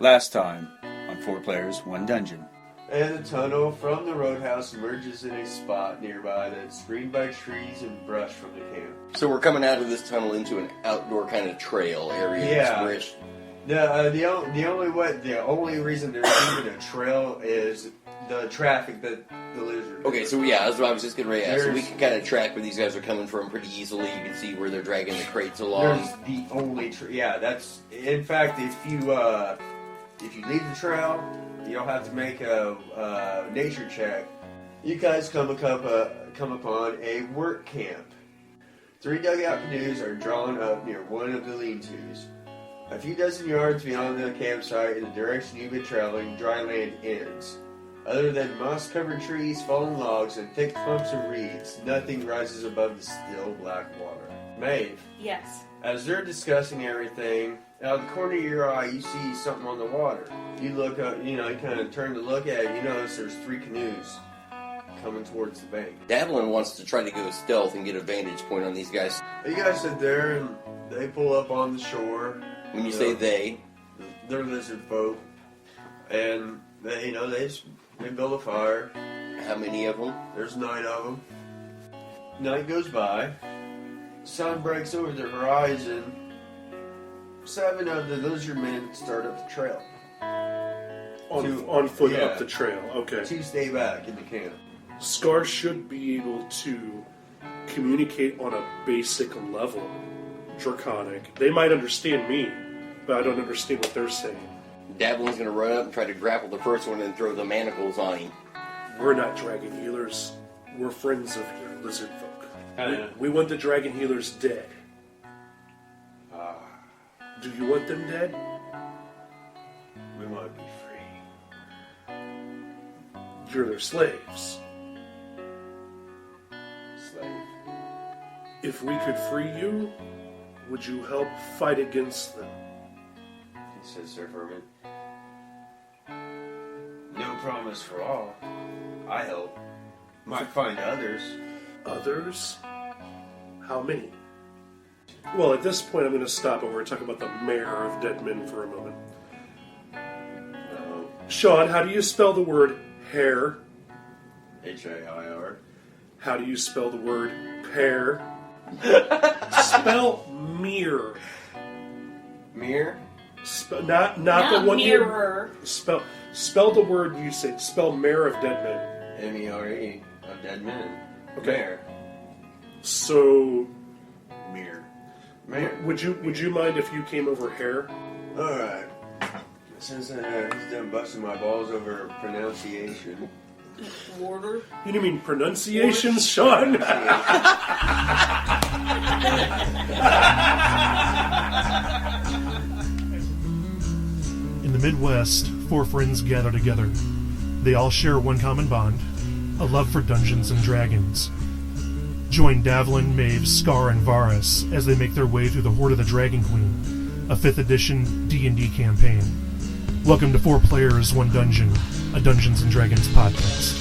Last time on 4 Players, 1 Dungeon. And the tunnel from the roadhouse emerges in a spot nearby that's screened by trees and brush from the camp. So we're coming out of this tunnel into an outdoor kind of trail area. Yeah. Rich. The only reason there's even a trail is the traffic that the lizard. Okay, so yeah, that's what I was just getting ready to ask. So we can kind of track where these guys are coming from pretty easily. You can see where they're dragging the crates along. There's the only that's. In fact, if you leave the trail, you don't have to make a nature check. You guys come upon a work camp. 3 dugout canoes are drawn up near one of the lean-tos. A few dozen yards beyond the campsite in the direction you've been traveling, dry land ends. Other than moss-covered trees, fallen logs, and thick clumps of reeds, nothing rises above the still black water. Maeve. Yes. As they're discussing everything, out of the corner of your eye, you see something on the water. You look up, you kind of turn to look at it. You notice there's 3 canoes coming towards the bank. Davlin wants to try to go stealth and get a vantage point on these guys. You guys sit there, and they pull up on the shore. When you say they, they're lizard folk, and they build a fire. How many of them? There's 9 of them. Night goes by. Sun breaks over the horizon. 7 of the lizard men start up the trail. On foot up the trail, okay. 2 stay back in the camp. Scar should be able to communicate on a basic level. Draconic. They might understand me, but I don't understand what they're saying. Davlin's going to run up and try to grapple the first one and throw the manacles on him. We're not dragon healers. We're friends of your lizard folk. We want the dragon healers dead. Do you want them dead? We want to be free. You're their slaves. Slave. If we could free you, would you help fight against them? He says, Sir Furman. No promise for all. I hope. Might find others. Others? How many? Well, at this point, I'm going to stop and we're going to talk about the mayor of Dead Men for a moment. Sean, how do you spell the word hair? H-A-I-R. How do you spell the word pear? Spell mirror. Mirror? Not the one mirror. Spell the word you say. Spell mayor of Dead Men. M-E-R-E of Dead Men. Okay. Mayor. So, Mirror. Mayor. would you mind if you came over hair? Alright. Since he's done busting my balls over pronunciation. Water. You mean pronunciations, Sean? In the Midwest, 4 friends gather together. They all share one common bond, a love for Dungeons and Dragons. Join Davlin, Maeve, Scar, and Varus as they make their way through the Horde of the Dragon Queen, a 5th edition D&D campaign. Welcome to 4 Players, 1 Dungeon, a Dungeons and Dragons podcast.